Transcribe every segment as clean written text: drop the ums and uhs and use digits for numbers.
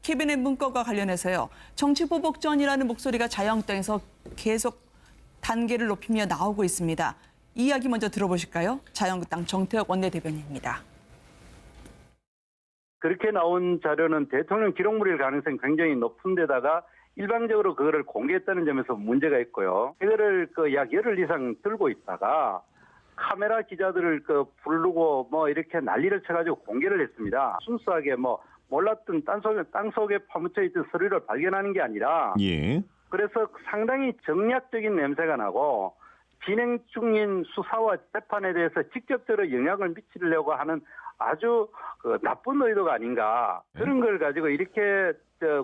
캐비넷 문건과 관련해서요. 정치 보복전이라는 목소리가 자유한국당에서 계속 단계를 높이며 나오고 있습니다. 이 이야기 먼저 들어보실까요? 자유한국당 정태혁 원내대변인입니다. 그렇게 나온 자료는 대통령 기록물일 가능성이 굉장히 높은 데다가 일방적으로 그거를 공개했다는 점에서 문제가 있고요. 이거를 약 열흘 이상 들고 있다가 카메라 기자들을 부르고 이렇게 난리를 쳐가지고 공개를 했습니다. 순수하게 몰랐던 땅속에 파묻혀 있던 서류를 발견하는 게 아니라 그래서 상당히 정략적인 냄새가 나고 진행 중인 수사와 재판에 대해서 직접적으로 영향을 미치려고 하는 아주 나쁜 의도가 아닌가. 그런 걸 가지고 이렇게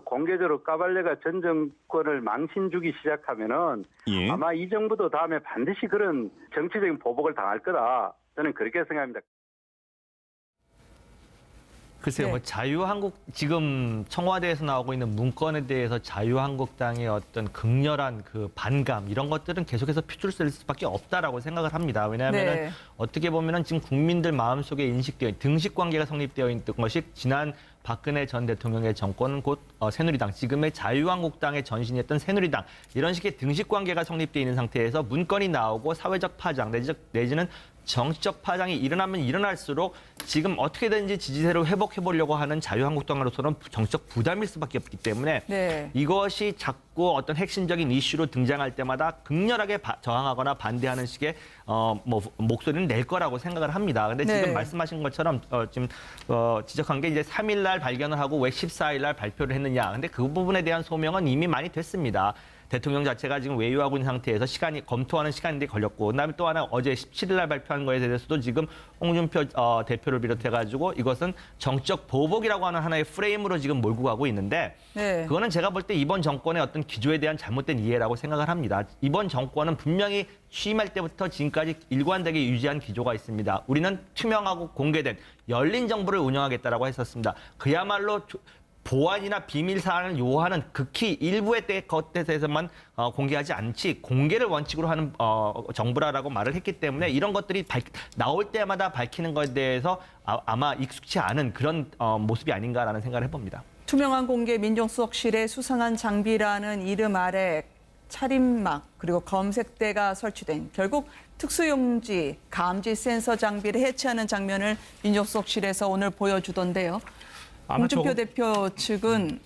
공개적으로 까발레가 전 정권을 망신 주기 시작하면은 아마 이 정부도 다음에 반드시 그런 정치적인 보복을 당할 거다. 저는 그렇게 생각합니다. 글쎄요, 네. 지금 청와대에서 나오고 있는 문건에 대해서 자유한국당의 어떤 극렬한 그 반감 이런 것들은 계속해서 표출될 수밖에 없다라고 생각을 합니다. 왜냐하면 어떻게 보면은 지금 국민들 마음속에 인식되어 등식 관계가 성립되어 있는 것이 지난 박근혜 전 대통령의 정권은 곧 새누리당, 지금의 자유한국당의 전신이었던 새누리당 이런 식의 등식 관계가 성립되어 있는 상태에서 문건이 나오고 사회적 파장 내지는 정치적 파장이 일어나면 일어날수록 지금 어떻게든지 지지세를 회복해보려고 하는 자유한국당으로서는 정치적 부담일 수밖에 없기 때문에 이것이 자꾸 어떤 핵심적인 이슈로 등장할 때마다 극렬하게 저항하거나 반대하는 식의 목소리는 낼 거라고 생각을 합니다. 근데 지금 말씀하신 것처럼 지금 지적한 게 이제 3일 날 발견을 하고 왜 14일 날 발표를 했느냐. 근데 그 부분에 대한 소명은 이미 많이 됐습니다. 대통령 자체가 지금 외유하고 있는 상태에서 검토하는 시간인데 걸렸고, 그다음에 또 하나 어제 17일 날 발표한 거에 대해서도 지금 홍준표 대표를 비롯해가지고 이것은 정적 보복이라고 하는 하나의 프레임으로 지금 몰고 가고 있는데 그거는 제가 볼 때 이번 정권의 어떤 기조에 대한 잘못된 이해라고 생각을 합니다. 이번 정권은 분명히 취임할 때부터 지금까지 일관되게 유지한 기조가 있습니다. 우리는 투명하고 공개된 열린 정부를 운영하겠다라고 했었습니다. 그야말로 보안이나 비밀 사안을 요하는 극히 일부의 것에서만 공개하지 않지 공개를 원칙으로 하는 정부라고 말을 했기 때문에 이런 것들이 나올 때마다 밝히는 것에 대해서 아마 익숙치 않은 그런 모습이 아닌가라는 생각을 해봅니다. 투명한 공개 민정수석실에 수상한 장비라는 이름 아래 차림막 그리고 검색대가 설치된 결국 특수용지, 감지 센서 장비를 해체하는 장면을 민정수석실에서 오늘 보여주던데요. 홍준표 대표 측은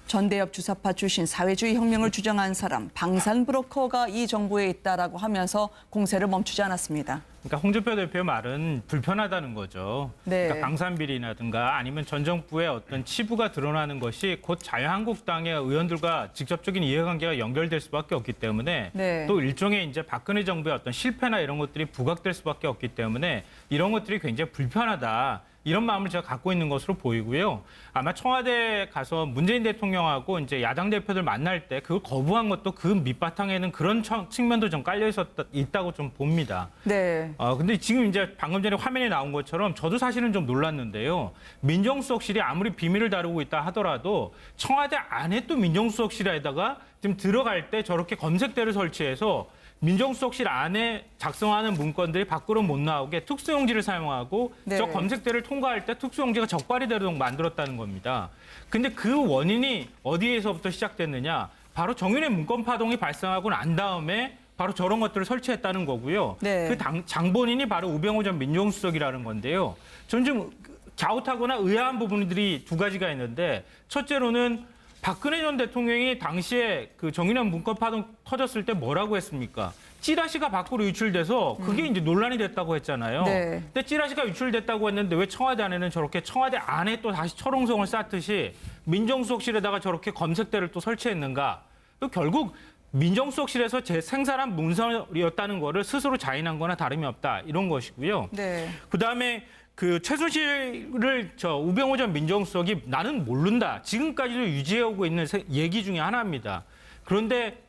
전대협 주사파 출신 사회주의 혁명을 주장한 사람 방산 브로커가 이 정부에 있다라고 하면서 공세를 멈추지 않았습니다. 그러니까 홍준표 대표의 말은 불편하다는 거죠. 그러니까 방산비리라든가 아니면 전 정부의 어떤 치부가 드러나는 것이 곧 자유한국당의 의원들과 직접적인 이해관계가 연결될 수밖에 없기 때문에 또 일종의 이제 박근혜 정부의 어떤 실패나 이런 것들이 부각될 수밖에 없기 때문에 이런 것들이 굉장히 불편하다. 이런 마음을 제가 갖고 있는 것으로 보이고요. 아마 청와대에 가서 문재인 대통령하고 이제 야당 대표들 만날 때 그걸 거부한 것도 그 밑바탕에는 그런 측면도 좀 깔려 있다고 좀 봅니다. 근데 지금 이제 방금 전에 화면에 나온 것처럼 저도 사실은 좀 놀랐는데요. 민정수석실이 아무리 비밀을 다루고 있다 하더라도 청와대 안에 또 민정수석실에다가 지금 들어갈 때 저렇게 검색대를 설치해서 민정수석실 안에 작성하는 문건들이 밖으로 못 나오게 특수용지를 사용하고 저 검색대를 통과할 때 특수용지가 적발이 되도록 만들었다는 겁니다. 근데 그 원인이 어디에서부터 시작됐느냐? 바로 정윤회 문건 파동이 발생하고 난 다음에 바로 저런 것들을 설치했다는 거고요. 그 장본인이 바로 우병우 전 민정수석이라는 건데요. 전 좀 갸웃하거나 의아한 부분들이 두 가지가 있는데 첫째로는 박근혜 전 대통령이 당시에 그 정윤회 문건 파동 터졌을 때 뭐라고 했습니까? 찌라시가 밖으로 유출돼서 그게 이제 논란이 됐다고 했잖아요. 근데 찌라시가 유출됐다고 했는데 왜 청와대 안에는 저렇게 청와대 안에 또 다시 철옹성을 쌓듯이 민정수석실에다가 저렇게 검색대를 또 설치했는가? 또 결국 민정수석실에서 생산한 문서였다는 거를 스스로 자인한 거나 다름이 없다. 이런 것이고요. 그다음에 그 최순실을 우병우 전 민정수석이 나는 모른다. 지금까지도 유지해오고 있는 얘기 중에 하나입니다. 그런데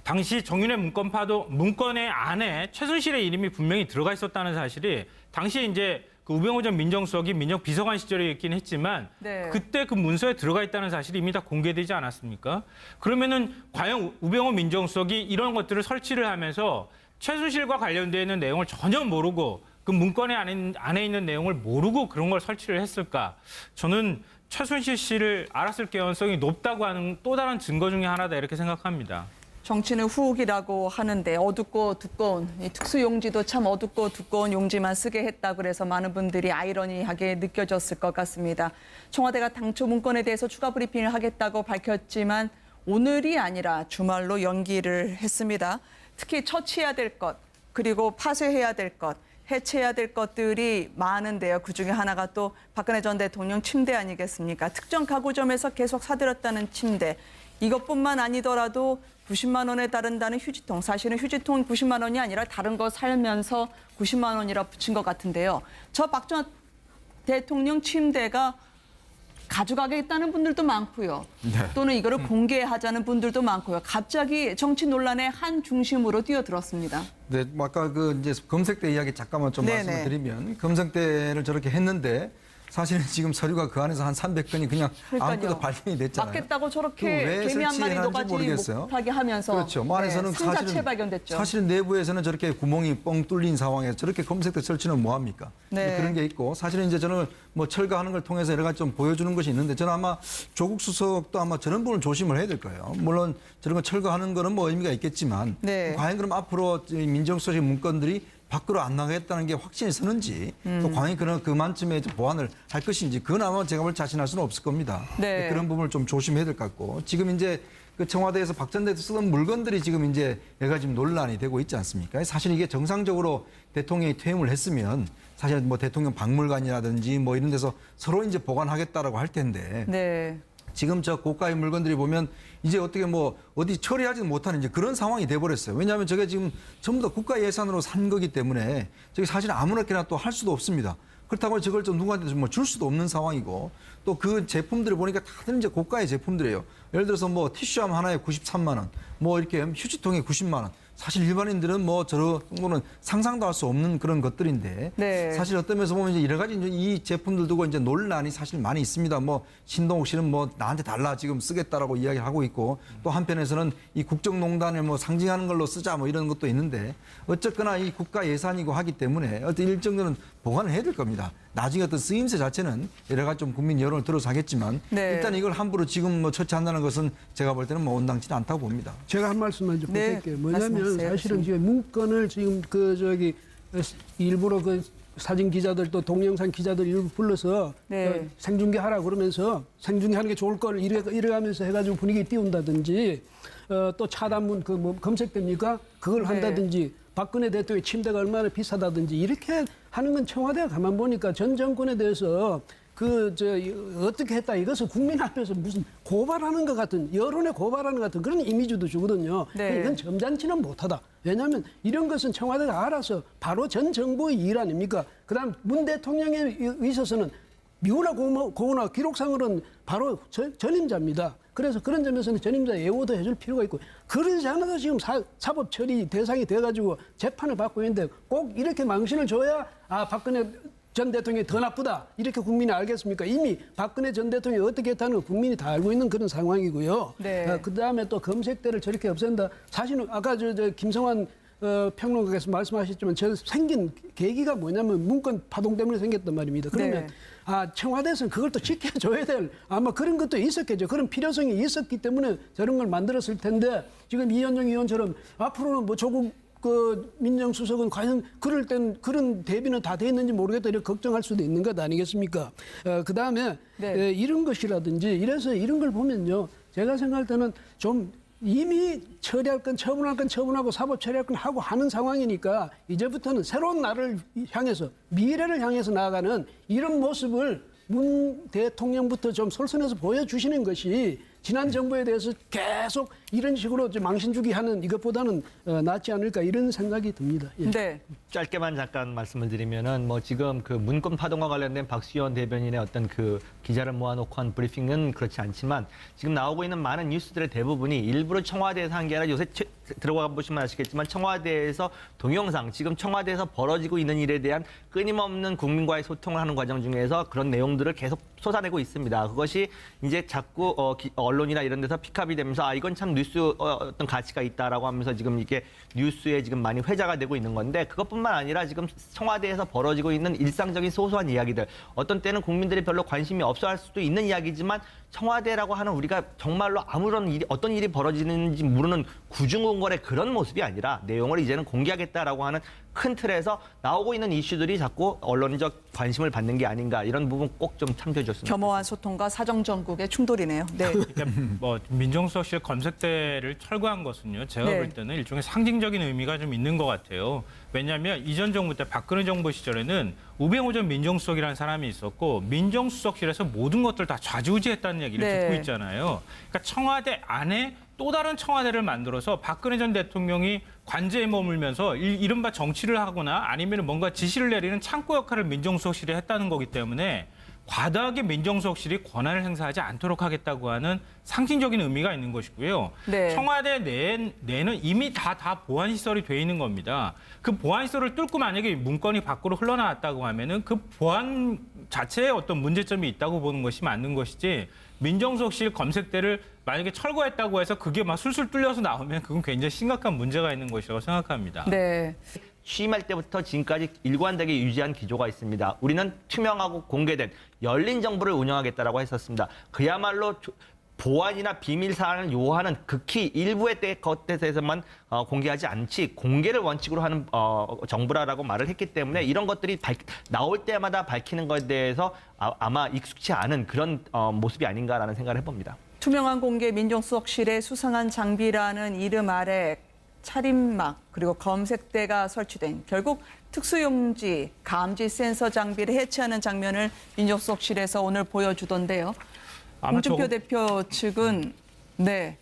당시 정윤회 문건의 안에 최순실의 이름이 분명히 들어가 있었다는 사실이 당시에 이제 그 우병우 전 민정수석이 민정비서관 시절에 있긴 했지만 그때 그 문서에 들어가 있다는 사실이 이미 다 공개되지 않았습니까? 그러면은 과연 우병우 민정수석이 이런 것들을 설치를 하면서 최순실과 관련되어 있는 내용을 전혀 모르고 그 문건의 안에 있는 내용을 모르고 그런 걸 설치를 했을까? 저는 최순실 씨를 알았을 가능성이 높다고 하는 또 다른 증거 중에 하나다 이렇게 생각합니다. 정치는 후욱이라고 하는데 어둡고 두꺼운 이 특수용지도 참 어둡고 두꺼운 용지만 쓰게 했다 그래서 많은 분들이 아이러니하게 느껴졌을 것 같습니다. 청와대가 당초 문건에 대해서 추가 브리핑을 하겠다고 밝혔지만 오늘이 아니라 주말로 연기를 했습니다. 특히 처치해야 될 것, 그리고 파쇄해야 될 것, 해체해야 될 것들이 많은데요. 그중에 하나가 또 박근혜 전 대통령 침대 아니겠습니까? 특정 가구점에서 계속 사들였다는 침대. 이것뿐만 아니더라도 90만 원에 달한다는 휴지통. 사실은 휴지통 90만 원이 아니라 다른 거 살면서 90만 원이라 붙인 것 같은데요. 저 박 전 대통령 침대가 가져가겠다는 분들도 많고요. 또는 이거를 공개하자는 분들도 많고요. 갑자기 정치 논란의 한 중심으로 뛰어들었습니다. 네, 뭐 아까 그 이제 검색대 이야기 잠깐만 좀 네네. 말씀을 드리면 검색대를 저렇게 했는데 사실은 지금 서류가 그 안에서 한 300건이 그냥 아무것도 발견이 됐잖아요. 맞겠다고 그거 저렇게 왜 개미 한 마리 설치해놨는지 녹아지 모르겠어요. 못하게 하면서 그렇죠. 뭐 안에서는 승자체 사실은 발견됐죠. 사실은 내부에서는 저렇게 구멍이 뻥 뚫린 상황에서 저렇게 검색대 설치는 뭐 합니까? 네. 그런 게 있고 사실은 이제 저는 뭐 철거하는 걸 통해서 여러 가지 좀 보여주는 것이 있는데 저는 아마 조국 수석도 아마 저런 부분을 조심을 해야 될 거예요. 물론 저런 거 철거하는 거는 뭐 의미가 있겠지만 네. 과연 그럼 앞으로 민정수석 문건들이 밖으로 안 나가겠다는 게 확신이 서는지 또 과연 그만큼의 보완을 할 것인지 그건 아마 제가 볼 자신할 수는 없을 겁니다. 네. 그런 부분을 좀 조심해야 될 것 같고 지금 이제 그 청와대에서 박 전 대통령 쓰던 물건들이 지금 이제 여러 가지 논란이 되고 있지 않습니까? 사실 이게 정상적으로 대통령이 퇴임을 했으면 사실 뭐 대통령 박물관이라든지 뭐 이런 데서 서로 이제 보관하겠다라고 할 텐데 네. 지금 저 고가의 물건들이 보면 이제 어떻게 뭐 어디 처리하지 못하는 이제 그런 상황이 돼버렸어요. 왜냐하면 저게 지금 전부 다 국가 예산으로 산 거기 때문에 저게 사실 아무렇게나 또 할 수도 없습니다. 그렇다고 저걸 좀 누구한테 뭐 줄 수도 없는 상황이고 또 그 제품들을 보니까 다들 이제 고가의 제품들이에요. 예를 들어서 뭐 티슈함 하나에 93만 원, 뭐 이렇게 휴지통에 90만 원. 사실 일반인들은 뭐 저런 거는 상상도 할 수 없는 그런 것들인데 네. 사실 어떤 면에서 보면 이제 여러 가지 이제 이 제품들 두고 이제 논란이 사실 많이 있습니다. 뭐 신동욱 씨는 뭐 나한테 달라 지금 쓰겠다라고 이야기를 하고 있고 또 한편에서는 이 국정농단을 뭐 상징하는 걸로 쓰자 뭐 이런 것도 있는데 어쨌거나 이 국가 예산이고 하기 때문에 어떤 일정 정도는 보관을 해야 될 겁니다. 나중에 어떤 쓰임새 자체는 여러 가지 좀 국민 여론을 들어서 하겠지만 네. 일단 이걸 함부로 지금 뭐 처치한다는 것은 제가 볼 때는 뭐 온당치는 않다고 봅니다. 제가 한 말씀만 좀 네, 드릴게요. 뭐냐면 말씀하세요. 사실은 지금 문건을 지금 일부러 그 사진 기자들 또 동영상 기자들 일부 불러서 네. 생중계하라 그러면서 생중계하는 게 좋을 걸 이래가면서 해가지고 분위기 띄운다든지 또 차단문 뭐 검색됩니까? 그걸 네. 한다든지 박근혜 대통령의 침대가 얼마나 비싸다든지 이렇게 하는 건 청와대가 가만 보니까 전 정권에 대해서 어떻게 했다 이것을 국민 앞에서 무슨 고발하는 것 같은 여론에 고발하는 것 같은 그런 이미지도 주거든요. 네. 이건 점잖지는 못하다. 왜냐하면 이런 것은 청와대가 알아서 바로 전 정부의 일 아닙니까? 그다음 문 대통령에 있어서는 미우나 고우나 기록상으로는 바로 전임자입니다. 그래서 그런 점에서는 전임자 예우도 해줄 필요가 있고 그러지 않아도 지금 사법 처리 대상이 돼가지고 재판을 받고 있는데 꼭 이렇게 망신을 줘야 박근혜 전 대통령이 더 나쁘다 이렇게 국민이 알겠습니까? 이미 박근혜 전 대통령이 어떻게 했다는 걸 국민이 다 알고 있는 그런 상황이고요. 네. 그다음에 또 검색대를 저렇게 없앤다. 사실은 아까 김성환 평론가께서 말씀하셨지만 저 생긴 계기가 뭐냐면 문건 파동 때문에 생겼단 말입니다. 그러면 네. 청와대에서는 그걸 또 지켜줘야 될 아마 그런 것도 있었겠죠. 그런 필요성이 있었기 때문에 저런 걸 만들었을 텐데 지금 이현정 의원처럼 앞으로는 뭐 조국 민정수석은 과연 그럴 땐 그런 대비는 다 돼 있는지 모르겠다 이렇게 걱정할 수도 있는 것 아니겠습니까? 그다음에 네. 이런 것이라든지 이래서 이런 걸 보면요. 제가 생각할 때는 좀 이미 처리할 건 처분할 건 처분하고 사법 처리할 건 하고 하는 상황이니까 이제부터는 새로운 날을 향해서 미래를 향해서 나아가는 이런 모습을 문 대통령부터 좀 솔선해서 보여주시는 것이 지난 정부에 대해서 계속 이런 식으로 망신 주기 하는 이것보다는 낫지 않을까 이런 생각이 듭니다. 예. 네. 짧게만 잠깐 말씀을 드리면은 뭐 지금 그 문건 파동과 관련된 박수현 대변인의 어떤 그 기자를 모아놓고 한 브리핑은 그렇지 않지만 지금 나오고 있는 많은 뉴스들의 대부분이 일부러 청와대에서 한 게 아니라 요새 들어가 보시면 아시겠지만 청와대에서 동영상 지금 청와대에서 벌어지고 있는 일에 대한 끊임없는 국민과의 소통을 하는 과정 중에서 그런 내용들을 계속 쏟아내고 있습니다. 그것이 이제 자꾸 언론이나 이런 데서 픽업이 되면서 이건 참 뉴스 어떤 가치가 있다라고 하면서 지금 이게 뉴스에 지금 많이 회자가 되고 있는 건데 그것뿐만 아니라 지금 청와대에서 벌어지고 있는 일상적인 소소한 이야기들 어떤 때는 국민들이 별로 관심이 없어 할 수도 있는 이야기지만 청와대라고 하는 우리가 정말로 아무런 일이 어떤 일이 벌어지는지 모르는 구중궁궐의 그런 모습이 아니라 내용을 이제는 공개하겠다라고 하는 큰 틀에서 나오고 있는 이슈들이 자꾸 언론적 관심을 받는 게 아닌가 이런 부분 꼭 좀 참조해 줬으면 겸허한 소통과 사정정국의 충돌이네요. 네. 그러니까 뭐 민정수석실 검색대를 철거한 것은요. 제가 네. 볼 때는 일종의 상징적인 의미가 좀 있는 것 같아요. 왜냐하면 이전 정부 때 박근혜 정부 시절에는 우병우 전 민정수석이라는 사람이 있었고 민정수석실에서 모든 것들 다 좌지우지했다는 얘기를 네. 듣고 있잖아요. 그러니까 청와대 안에 또 다른 청와대를 만들어서 박근혜 전 대통령이 관제에 머물면서 이른바 정치를 하거나 아니면 뭔가 지시를 내리는 창구 역할을 민정수석실이 했다는 거기 때문에 과다하게 민정수석실이 권한을 행사하지 않도록 하겠다고 하는 상징적인 의미가 있는 것이고요. 네. 청와대 내는 이미 다 보안시설이 돼 있는 겁니다. 그 보안시설을 뚫고 만약에 문건이 밖으로 흘러나왔다고 하면은 그 보안 자체에 어떤 문제점이 있다고 보는 것이 맞는 것이지 민정수석실 검색대를 만약에 철거했다고 해서 그게 막 술술 뚫려서 나오면 그건 굉장히 심각한 문제가 있는 것이라고 생각합니다. 네. 취임할 때부터 지금까지 일관되게 유지한 기조가 있습니다. 우리는 투명하고 공개된 열린 정부를 운영하겠다라고 했었습니다. 그야말로 보안이나 비밀 사안을 요하는 극히 일부의 것에서만 공개하지 않지 공개를 원칙으로 하는 정부라고 말을 했기 때문에 이런 것들이 나올 때마다 밝히는 것에 대해서 아마 익숙치 않은 그런 모습이 아닌가라는 생각을 해봅니다. 투명한 공개 민정수석실에 수상한 장비라는 이름 아래 차림막 그리고 검색대가 설치된 결국 특수용지, 감지 센서 장비를 해체하는 장면을 민정수석실에서 오늘 보여주던데요. 홍준표 대표 측은 네.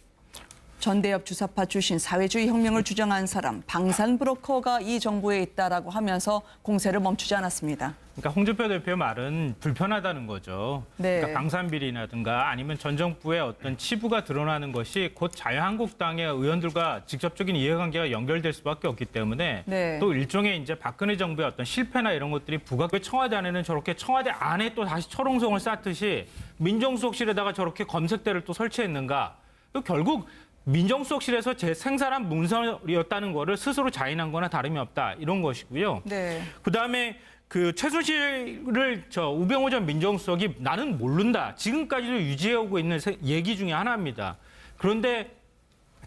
전대협 주사파 출신 사회주의 혁명을 주장한 사람 방산 브로커가 이 정부에 있다라고 하면서 공세를 멈추지 않았습니다. 그러니까 홍준표 대표의 말은 불편하다는 거죠. 네. 그러니까 방산비리라든가 아니면 전 정부의 어떤 치부가 드러나는 것이 곧 자유한국당의 의원들과 직접적인 이해관계가 연결될 수밖에 없기 때문에 네. 또 일종의 이제 박근혜 정부의 어떤 실패나 이런 것들이 왜 청와대 안에는 저렇게 청와대 안에 또 다시 철옹성을 쌓듯이 민정수석실에다가 저렇게 검색대를 또 설치했는가? 또 결국 민정수석실에서 제 생산한 문서였다는 거를 스스로 자인한 거나 다름이 없다. 이런 것이고요. 네. 그다음에 그 최순실을 우병우 전 민정수석이 나는 모른다. 지금까지도 유지해오고 있는 얘기 중에 하나입니다. 그런데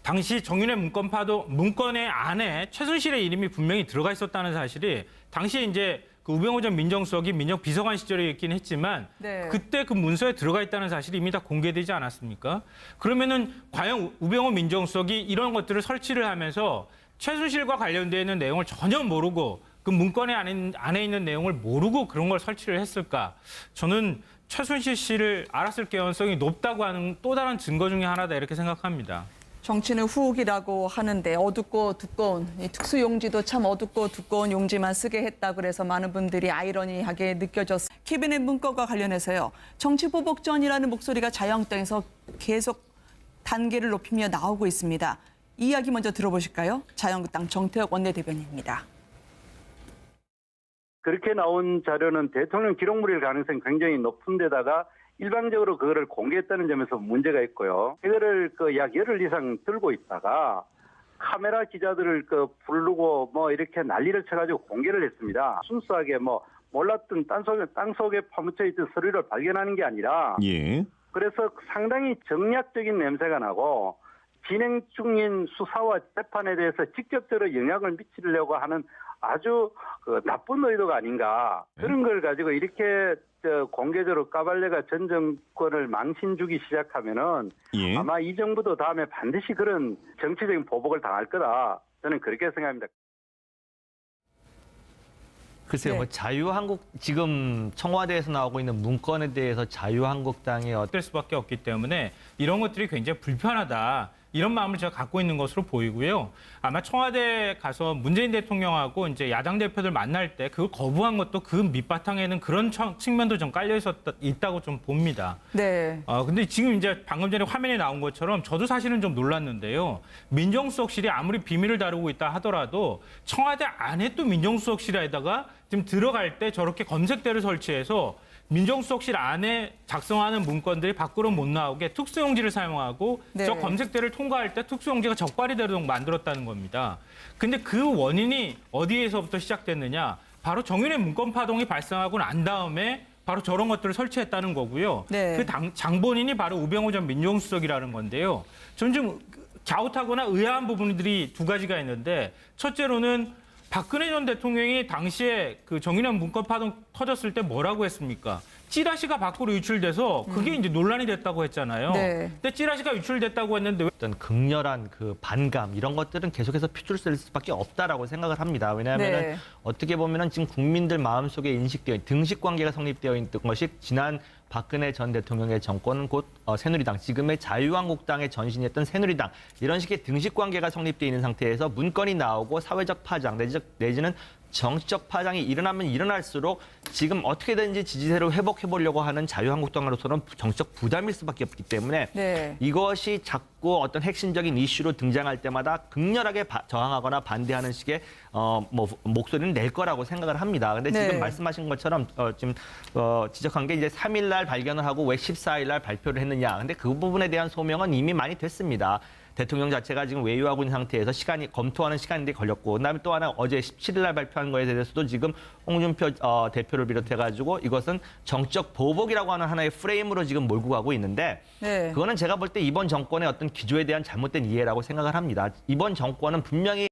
당시 정윤회 문건의 안에 최순실의 이름이 분명히 들어가 있었다는 사실이 당시에 이제 그 우병우 전 민정수석이 민정비서관 시절에 있긴 했지만 네. 그때 그 문서에 들어가 있다는 사실이 이미 다 공개되지 않았습니까? 그러면은 과연 우병우 민정수석이 이런 것들을 설치를 하면서 최순실과 관련되어 있는 내용을 전혀 모르고 그 문건에 안에 있는 내용을 모르고 그런 걸 설치를 했을까? 저는 최순실 씨를 알았을 가능성이 높다고 하는 또 다른 증거 중에 하나다 이렇게 생각합니다. 정치는 후욱이라고 하는데 어둡고 두꺼운 이 특수용지도 참 어둡고 두꺼운 용지만 쓰게 했다 그래서 많은 분들이 아이러니하게 느껴졌어요. 캐비넷 문건과 관련해서요. 정치보복전이라는 목소리가 자유한국당에서 계속 단계를 높이며 나오고 있습니다. 이 이야기 먼저 들어보실까요? 자유한국당 정태혁 원내대변인입니다. 그렇게 나온 자료는 대통령 기록물일 가능성이 굉장히 높은 데다가 일방적으로 그거를 공개했다는 점에서 문제가 있고요. 이거를 약 열흘 이상 들고 있다가 카메라 기자들을 부르고 이렇게 난리를 쳐가지고 공개를 했습니다. 순수하게 몰랐던 땅속에 파묻혀 있던 서류를 발견하는 게 아니라 예. 그래서 상당히 정략적인 냄새가 나고 진행 중인 수사와 재판에 대해서 직접적으로 영향을 미치려고 하는 아주 나쁜 의도가 아닌가. 그런 걸 가지고 이렇게 공개적으로 까발레가 전 정권을 망신 주기 시작하면은 예. 아마 이 정부도 다음에 반드시 그런 정치적인 보복을 당할 거다. 저는 그렇게 생각합니다. 글쎄요, 네. 지금 청와대에서 나오고 있는 문건에 대해서 자유한국당의 될 수밖에 없기 때문에 이런 것들이 굉장히 불편하다. 이런 마음을 제가 갖고 있는 것으로 보이고요. 아마 청와대에 가서 문재인 대통령하고 이제 야당 대표들 만날 때 그걸 거부한 것도 그 밑바탕에는 그런 측면도 좀 깔려 있다고 좀 봅니다. 네. 근데 지금 이제 방금 전에 화면에 나온 것처럼 저도 사실은 좀 놀랐는데요. 민정수석실이 아무리 비밀을 다루고 있다 하더라도 청와대 안에 또 민정수석실에다가 지금 들어갈 때 저렇게 검색대를 설치해서 민정수석실 안에 작성하는 문건들이 밖으로 못 나오게 특수용지를 사용하고 네. 저 검색대를 통과할 때 특수용지가 적발이 되도록 만들었다는 겁니다. 근데 그 원인이 어디에서부터 시작됐느냐? 바로 정윤의 문건 파동이 발생하고 난 다음에 바로 저런 것들을 설치했다는 거고요. 네. 그 장본인이 바로 우병우 전 민정수석이라는 건데요. 저는 좀 갸웃하거나 의아한 부분들이 두 가지가 있는데 첫째로는 박근혜 전 대통령이 당시에 그 정윤회 문건 파동 터졌을 때 뭐라고 했습니까? 찌라시가 밖으로 유출돼서 그게 이제 논란이 됐다고 했잖아요. 네. 근데 찌라시가 유출됐다고 했는데 왜 어떤 극렬한 그 반감 이런 것들은 계속해서 표출될 수밖에 없다라고 생각을 합니다. 왜냐하면은 네. 어떻게 보면은 지금 국민들 마음속에 인식되어 등식 관계가 성립되어 있는 것이 지난 박근혜 전 대통령의 정권은 곧 새누리당, 지금의 자유한국당의 전신이었던 새누리당 이런 식의 등식 관계가 성립되어 있는 상태에서 문건이 나오고 사회적 파장 내지는 정치적 파장이 일어나면 일어날수록 지금 어떻게든지 지지세를 회복해보려고 하는 자유한국당으로서는 정치적 부담일 수밖에 없기 때문에 네. 이것이 자꾸 어떤 핵심적인 이슈로 등장할 때마다 극렬하게 저항하거나 반대하는 식의 목소리는 낼 거라고 생각을 합니다. 근데 네. 지금 말씀하신 것처럼 지금 지적한 게 이제 3일 날 발견을 하고 왜 14일 날 발표를 했느냐. 근데 그 부분에 대한 소명은 이미 많이 됐습니다. 대통령 자체가 지금 외유하고 있는 상태에서 검토하는 시간인데 걸렸고, 그다음에 또 하나 어제 17일 날 발표한 거에 대해서도 지금 홍준표 대표를 비롯해가지고 이것은 정적 보복이라고 하는 하나의 프레임으로 지금 몰고 가고 있는데, 네. 그거는 제가 볼 때 이번 정권의 어떤 기조에 대한 잘못된 이해라고 생각을 합니다. 이번 정권은 분명히